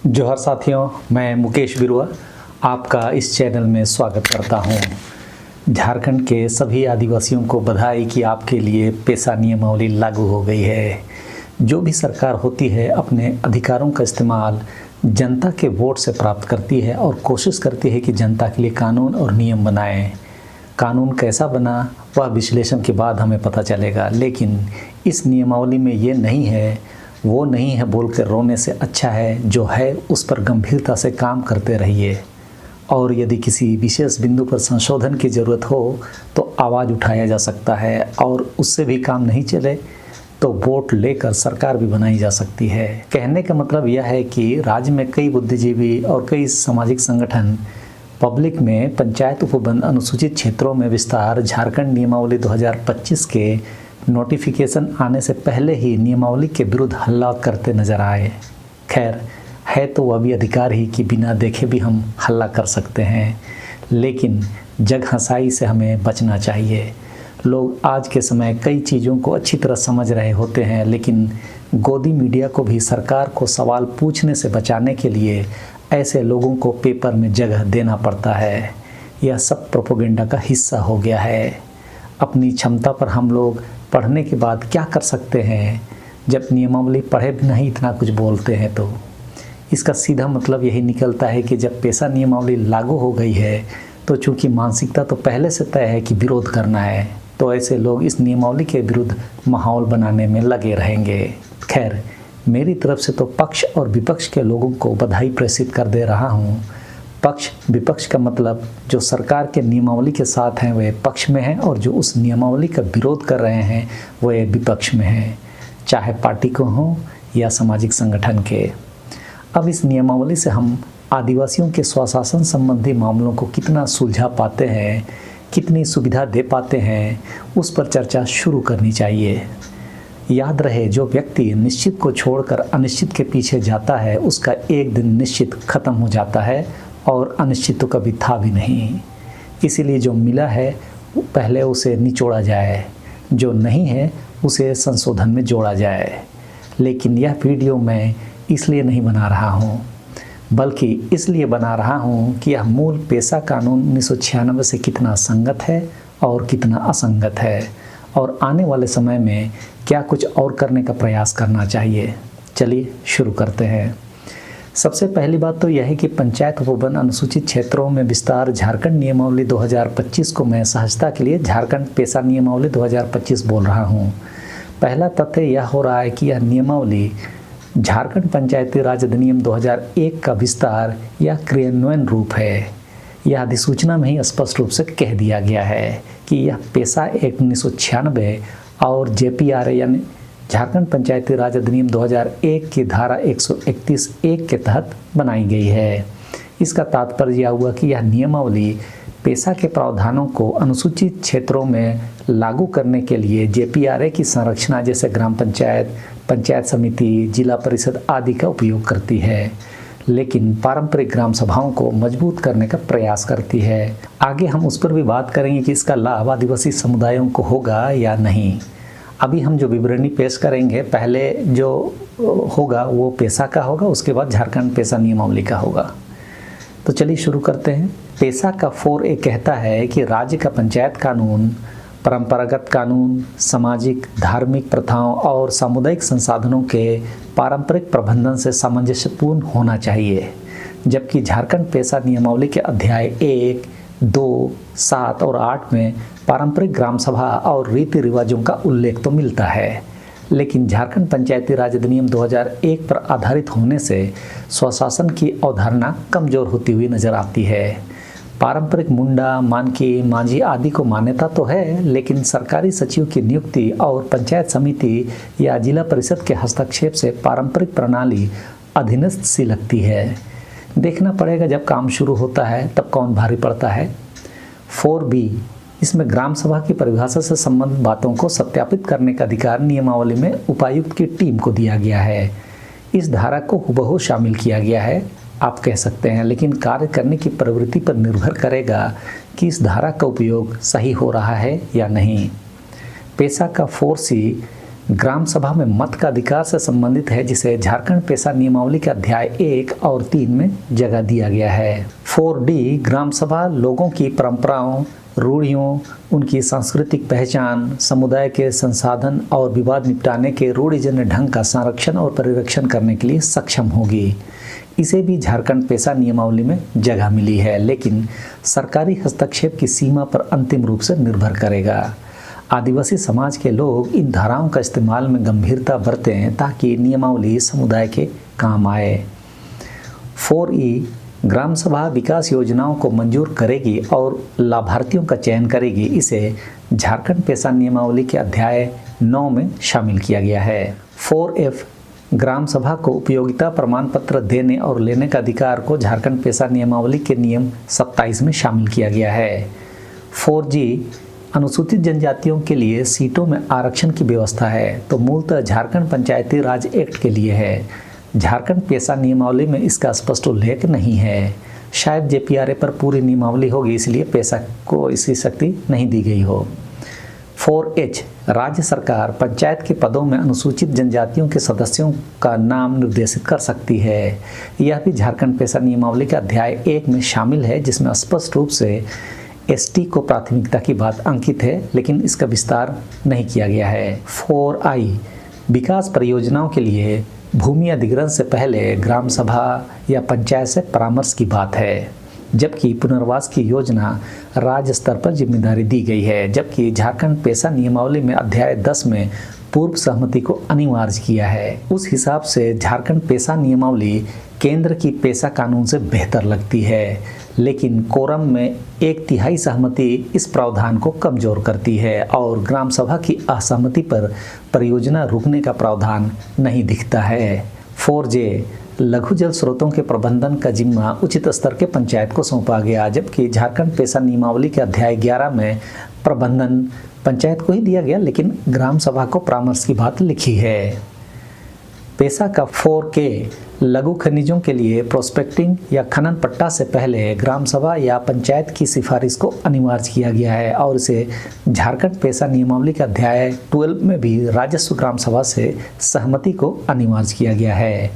जोहर साथियों, मैं मुकेश बिरुआ आपका इस चैनल में स्वागत करता हूं। झारखंड के सभी आदिवासियों को बधाई कि आपके लिए पेशा नियमावली लागू हो गई है। जो भी सरकार होती है अपने अधिकारों का इस्तेमाल जनता के वोट से प्राप्त करती है और कोशिश करती है कि जनता के लिए कानून और नियम बनाए। कानून कैसा बना वह विश्लेषण के बाद हमें पता चलेगा, लेकिन इस नियमावली में ये नहीं है, वो नहीं है बोलकर रोने से अच्छा है जो है उस पर गंभीरता से काम करते रहिए। और यदि किसी विशेष बिंदु पर संशोधन की ज़रूरत हो तो आवाज़ उठाया जा सकता है, और उससे भी काम नहीं चले तो वोट लेकर सरकार भी बनाई जा सकती है। कहने का मतलब यह है कि राज्य में कई बुद्धिजीवी और कई सामाजिक संगठन पब्लिक में पंचायत उपबंध अनुसूचित क्षेत्रों में विस्तार झारखंड नियमावली 2025 के नोटिफिकेशन आने से पहले ही नियमावली के विरुद्ध हल्ला करते नजर आए। खैर, है तो वह भी अधिकार ही कि बिना देखे भी हम हल्ला कर सकते हैं, लेकिन जग हंसाई से हमें बचना चाहिए। लोग आज के समय कई चीज़ों को अच्छी तरह समझ रहे होते हैं, लेकिन गोदी मीडिया को भी सरकार को सवाल पूछने से बचाने के लिए ऐसे लोगों को पेपर में जगह देना पड़ता है। यह सब प्रोपेगेंडा का हिस्सा हो गया है। अपनी क्षमता पर हम लोग पढ़ने के बाद क्या कर सकते हैं? जब नियमावली पढ़े भी नहीं इतना कुछ बोलते हैं तो इसका सीधा मतलब यही निकलता है कि जब पेशा नियमावली लागू हो गई है तो चूंकि मानसिकता तो पहले से तय है कि विरोध करना है, तो ऐसे लोग इस नियमावली के विरुद्ध माहौल बनाने में लगे रहेंगे। खैर, मेरी तरफ से तो पक्ष और विपक्ष के लोगों को बधाई प्रेषित कर दे रहा हूँ। पक्ष विपक्ष का मतलब जो सरकार के नियमावली के साथ हैं वे पक्ष में हैं, और जो उस नियमावली का विरोध कर रहे हैं वे विपक्ष में हैं, चाहे पार्टी को हो या सामाजिक संगठन के। अब इस नियमावली से हम आदिवासियों के स्वशासन संबंधी मामलों को कितना सुलझा पाते हैं, कितनी सुविधा दे पाते हैं, उस पर चर्चा शुरू करनी चाहिए। याद रहे, जो व्यक्ति निश्चित को छोड़कर अनिश्चित के पीछे जाता है उसका एक दिन निश्चित खत्म हो जाता है, और अनिश्चित तो कभी था भी नहीं। इसीलिए जो मिला है पहले उसे निचोड़ा जाए, जो नहीं है उसे संशोधन में जोड़ा जाए। लेकिन यह वीडियो मैं इसलिए नहीं बना रहा हूँ, बल्कि इसलिए बना रहा हूँ कि यह मूल पेशा कानून 1996 से कितना संगत है और कितना असंगत है, और आने वाले समय में क्या कुछ और करने का प्रयास करना चाहिए। चलिए शुरू करते हैं। सबसे पहली बात तो यह है कि पंचायत उपबंध अनुसूचित क्षेत्रों में विस्तार झारखंड नियमावली 2025 को मैं सहजता के लिए झारखंड पेशा नियमावली 2025 बोल रहा हूँ। पहला तथ्य यह हो रहा है कि यह नियमावली झारखंड पंचायती राज अधिनियम 2001 का विस्तार या क्रियान्वयन रूप है। यह अधिसूचना में ही स्पष्ट रूप से कह दिया गया है कि यह पेशा एक्ट 1996 और JPRA यानी झारखंड पंचायती राज अधिनियम 2001 की धारा 131(1) के तहत बनाई गई है। इसका तात्पर्य यह हुआ कि यह नियमावली पेशा के प्रावधानों को अनुसूचित क्षेत्रों में लागू करने के लिए JPRA की संरचना जैसे ग्राम पंचायत, पंचायत समिति, जिला परिषद आदि का उपयोग करती है, लेकिन पारंपरिक ग्राम सभाओं को मजबूत करने का प्रयास करती है। आगे हम उस पर भी बात करेंगे कि इसका लाभ आदिवासी समुदायों को होगा या नहीं। अभी हम जो विवरणी पेश करेंगे, पहले जो होगा वो पेशा का होगा, उसके बाद झारखंड पेशा नियमावली का होगा। तो चलिए शुरू करते हैं। पेशा का 4A कहता है कि राज्य का पंचायत कानून परंपरागत कानून, सामाजिक धार्मिक प्रथाओं और सामुदायिक संसाधनों के पारंपरिक प्रबंधन से सामंजस्यपूर्ण होना चाहिए, जबकि झारखंड पेशा नियमावली के अध्याय 1, 2, 7 और 8 में पारंपरिक ग्राम सभा और रीति रिवाजों का उल्लेख तो मिलता है, लेकिन झारखंड पंचायती राज अधिनियम 2001 पर आधारित होने से स्वशासन की अवधारणा कमजोर होती हुई नजर आती है। पारंपरिक मुंडा, मानकी, मांझी आदि को मान्यता तो है, लेकिन सरकारी सचिव की नियुक्ति और पंचायत समिति या जिला परिषद के हस्तक्षेप से पारंपरिक प्रणाली अधीनस्थ सी लगती है। देखना पड़ेगा जब काम शुरू होता है तब कौन भारी पड़ता है। 4B, इसमें ग्राम सभा की परिभाषा से संबंधित बातों को सत्यापित करने का अधिकार नियमावली में उपायुक्त की टीम को दिया गया है। इस धारा को हुबहू शामिल किया गया है आप कह सकते हैं, लेकिन कार्य करने की प्रवृत्ति पर निर्भर करेगा कि इस धारा का उपयोग सही हो रहा है या नहीं। पेशा का 4C ग्राम सभा में मत का अधिकार से संबंधित है, जिसे झारखंड पेशा नियमावली के अध्याय 1 और 3 में जगह दिया गया है। 4D ग्राम सभा लोगों की परंपराओं, रूढ़ियों, उनकी सांस्कृतिक पहचान, समुदाय के संसाधन और विवाद निपटाने के रूढ़िजन्य ढंग का संरक्षण और परिरक्षण करने के लिए सक्षम होगी। इसे भी झारखंड पेशा नियमावली में जगह मिली है, लेकिन सरकारी हस्तक्षेप की सीमा पर अंतिम रूप से निर्भर करेगा। आदिवासी समाज के लोग इन धाराओं का इस्तेमाल में गंभीरता बरतें ताकि नियमावली समुदाय के काम आए। 4E ग्राम सभा विकास योजनाओं को मंजूर करेगी और लाभार्थियों का चयन करेगी। इसे झारखंड पेशा नियमावली के अध्याय 9 में शामिल किया गया है। 4F ग्राम सभा को उपयोगिता प्रमाण पत्र देने और लेने का अधिकार को झारखंड पेशा नियमावली के नियम 27 में शामिल किया गया है। 4G अनुसूचित जनजातियों के लिए सीटों में आरक्षण की व्यवस्था है, तो मूलतः झारखंड पंचायती राज एक्ट के लिए है। झारखंड पेशा नियमावली में इसका स्पष्ट उल्लेख नहीं है। शायद JPRA पर पूरी नियमावली होगी, इसलिए पेशा को इसकी शक्ति नहीं दी गई हो। 4H राज्य सरकार पंचायत के पदों में अनुसूचित जनजातियों के सदस्यों का नाम निर्देशित कर सकती है। यह भी झारखंड पेशा नियमावली के अध्याय 1 में शामिल है, जिसमें स्पष्ट रूप से ST को प्राथमिकता की बात अंकित है, लेकिन इसका विस्तार नहीं किया गया है। 4I विकास परियोजनाओं के लिए भूमि अधिग्रहण से पहले ग्राम सभा या पंचायत से परामर्श की बात है, जबकि पुनर्वास की योजना राज्य स्तर पर जिम्मेदारी दी गई है। जबकि झारखंड पेशा नियमावली में अध्याय 10 में पूर्व सहमति को अनिवार्य किया है। उस हिसाब से झारखंड पेशा नियमावली केंद्र की पेशा कानून से बेहतर लगती है, लेकिन कोरम में 1/3 सहमति इस प्रावधान को कमजोर करती है और ग्राम सभा की असहमति पर परियोजना रुकने का प्रावधान नहीं दिखता है। 4J लघु जल स्रोतों के प्रबंधन का जिम्मा उचित स्तर के पंचायत को सौंपा गया, जबकि झारखंड पेशा नियमावली के अध्याय 11 में प्रबंधन पंचायत को ही दिया गया, लेकिन ग्राम सभा को परामर्श की बात लिखी है। पेशा का 4K लघु खनिजों के लिए प्रोस्पेक्टिंग या खनन पट्टा से पहले ग्राम सभा या पंचायत की सिफारिश को अनिवार्य किया गया है और इसे झारखंड पेशा नियमावली के अध्याय 12 में भी राजस्व ग्राम सभा से सहमति को अनिवार्य किया गया है।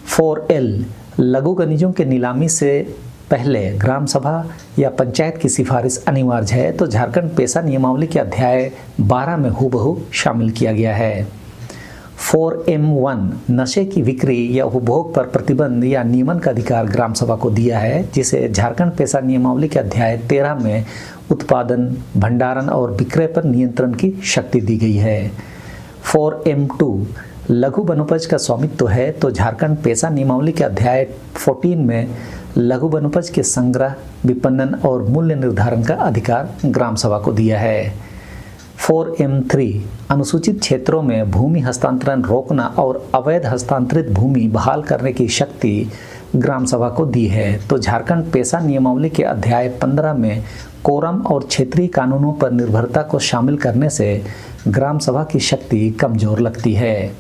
4L लघु खनिजों के नीलामी से पहले ग्राम सभा या पंचायत की सिफारिश अनिवार्य है, तो झारखंड पेशा नियमावली के अध्याय 12 में हूबहू शामिल किया गया है। 4M1 नशे की बिक्री या उपभोग पर प्रतिबंध या नियमन का अधिकार ग्राम सभा को दिया है, जिसे झारखंड पेशा नियमावली के अध्याय 13 में उत्पादन, भंडारण और विक्रय पर नियंत्रण की शक्ति दी गई है। 4M2 लघु वनोपज का स्वामित्व है, तो झारखंड पेशा नियमावली के अध्याय 14 में लघु वनोपज के संग्रह, विपणन और मूल्य निर्धारण का अधिकार ग्राम सभा को दिया है। 4M3 अनुसूचित क्षेत्रों में भूमि हस्तांतरण रोकना और अवैध हस्तांतरित भूमि बहाल करने की शक्ति ग्राम सभा को दी है, तो झारखंड पेशा नियमावली के अध्याय 15 में कोरम और क्षेत्रीय कानूनों पर निर्भरता को शामिल करने से ग्राम सभा की शक्ति कमजोर लगती है।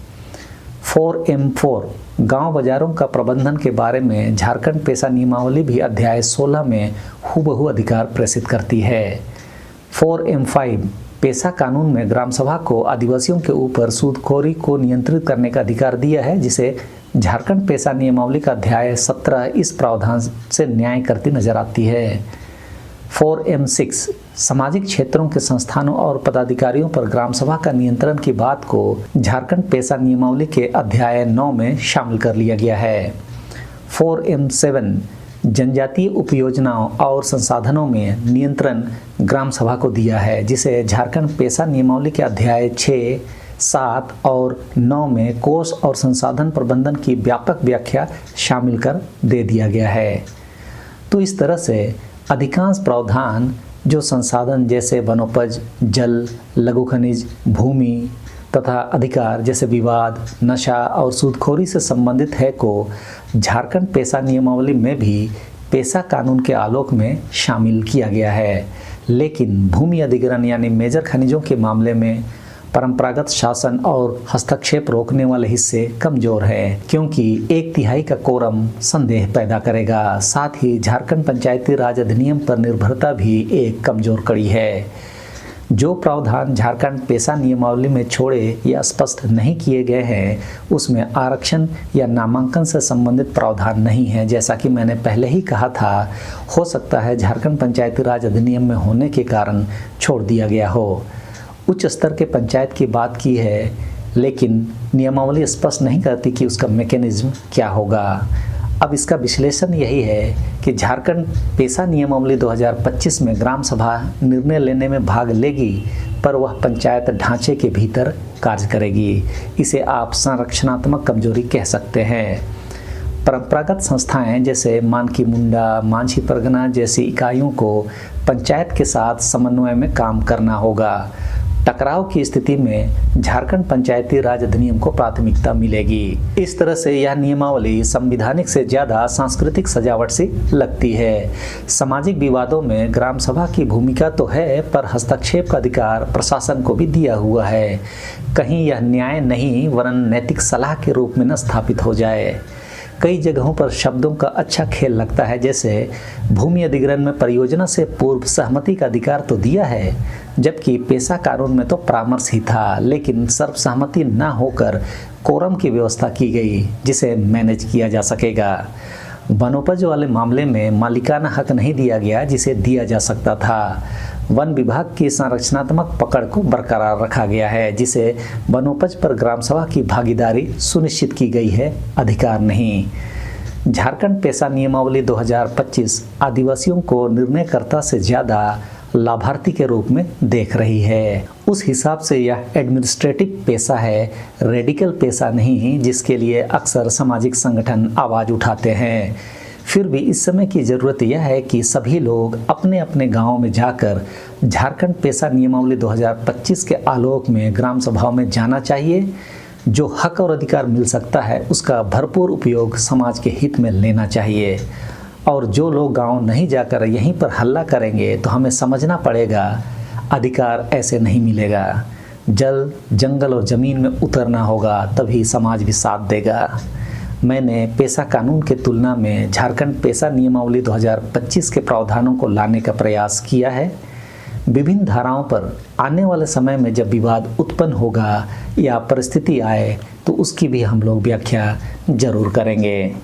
4M4 गांव बाजारों का प्रबंधन के बारे में झारखंड पेशा नियमावली भी अध्याय 16 में हूबहू अधिकार प्रेषित करती है। 4M5 पेशा कानून में ग्राम सभा को आदिवासियों के ऊपर सूदखोरी को नियंत्रित करने का अधिकार दिया है, जिसे झारखंड पेशा नियमावली का अध्याय 17 इस प्रावधान से न्याय करती नजर आती है। 4M6 सामाजिक क्षेत्रों के संस्थानों और पदाधिकारियों पर ग्राम सभा का नियंत्रण की बात को झारखंड पेशा नियमावली के अध्याय 9 में शामिल कर लिया गया है। 4M7 जनजातीय उपयोजनाओं और संसाधनों में नियंत्रण ग्राम सभा को दिया है, जिसे झारखंड पेशा नियमावली के अध्याय 6, 7 और 9 में कोष और संसाधन प्रबंधन की व्यापक व्याख्या शामिल कर दे दिया गया है। तो इस तरह से अधिकांश प्रावधान जो संसाधन जैसे वनोपज, जल, लघु खनिज, भूमि तथा अधिकार जैसे विवाद, नशा और सूदखोरी से संबंधित है को झारखंड पेशा नियमावली में भी पेशा कानून के आलोक में शामिल किया गया है। लेकिन भूमि अधिग्रहण यानी मेजर खनिजों के मामले में परंपरागत शासन और हस्तक्षेप रोकने वाले हिस्से कमजोर हैं, क्योंकि 1/3 का कोरम संदेह पैदा करेगा। साथ ही झारखंड पंचायती राज अधिनियम पर निर्भरता भी एक कमजोर कड़ी है। जो प्रावधान झारखंड पेशा नियमावली में छोड़े या स्पष्ट नहीं किए गए हैं उसमें आरक्षण या नामांकन से संबंधित प्रावधान नहीं है। जैसा कि मैंने पहले ही कहा था, हो सकता है झारखंड पंचायती राज अधिनियम में होने के कारण छोड़ दिया गया हो। उच्च स्तर के पंचायत की बात की है, लेकिन नियमावली स्पष्ट नहीं करती कि उसका मैकेनिज्म क्या होगा। अब इसका विश्लेषण यही है कि झारखंड पेशा नियमावली 2025 में ग्राम सभा निर्णय लेने में भाग लेगी, पर वह पंचायत ढांचे के भीतर कार्य करेगी। इसे आप संरचनात्मक कमजोरी कह सकते हैं। परंपरागत संस्थाएं जैसे मानकी मुंडा, मांझी परगना जैसी इकाइयों को पंचायत के साथ समन्वय में काम करना होगा। टकराव की स्थिति में झारखंड पंचायती राज अधिनियम को प्राथमिकता मिलेगी। इस तरह से यह नियमावली संवैधानिक से ज़्यादा सांस्कृतिक सजावट सी लगती है। सामाजिक विवादों में ग्राम सभा की भूमिका तो है, पर हस्तक्षेप का अधिकार प्रशासन को भी दिया हुआ है। कहीं यह न्याय नहीं वरन नैतिक सलाह के रूप में न स्थापित हो जाए। कई जगहों पर शब्दों का अच्छा खेल लगता है, जैसे भूमि अधिग्रहण में परियोजना से पूर्व सहमति का अधिकार तो दिया है, जबकि पेशा कानून में तो परामर्श ही था, लेकिन सर्वसहमति न होकर कोरम की व्यवस्था की गई जिसे मैनेज किया जा सकेगा। वनोपज वाले मामले में मालिकाना हक नहीं दिया गया जिसे दिया जा सकता था। वन विभाग की संरचनात्मक पकड़ को बरकरार रखा गया है, जिसे वनोपज पर ग्राम सभा की भागीदारी सुनिश्चित की गई है, अधिकार नहीं। झारखंड पेशा नियमावली 2025 आदिवासियों को निर्णयकर्ता से ज़्यादा लाभार्थी के रूप में देख रही है। उस हिसाब से यह एडमिनिस्ट्रेटिव पेशा है, रेडिकल पेशा नहीं, जिसके लिए अक्सर सामाजिक संगठन आवाज़ उठाते हैं। फिर भी इस समय की ज़रूरत यह है कि सभी लोग अपने अपने गाँव में जाकर झारखंड पेशा नियमावली 2025 के आलोक में ग्राम सभाओं में जाना चाहिए। जो हक और अधिकार मिल सकता है उसका भरपूर उपयोग समाज के हित में लेना चाहिए। और जो लोग गांव नहीं जाकर यहीं पर हल्ला करेंगे तो हमें समझना पड़ेगा अधिकार ऐसे नहीं मिलेगा। जल, जंगल और ज़मीन में उतरना होगा, तभी समाज भी साथ देगा। मैंने पेशा कानून के तुलना में झारखंड पेशा नियमावली 2025 के प्रावधानों को लाने का प्रयास किया है। विभिन्न धाराओं पर आने वाले समय में जब विवाद उत्पन्न होगा या परिस्थिति आए तो उसकी भी हम लोग व्याख्या जरूर करेंगे।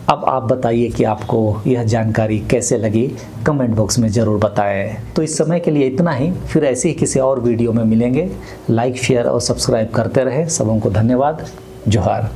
अब आप बताइए कि आपको यह जानकारी कैसे लगी, कमेंट बॉक्स में ज़रूर बताएं। तो इस समय के लिए इतना ही, फिर ऐसे ही किसी और वीडियो में मिलेंगे। लाइक, शेयर और सब्सक्राइब करते रहें। सबों को धन्यवाद। जोहार।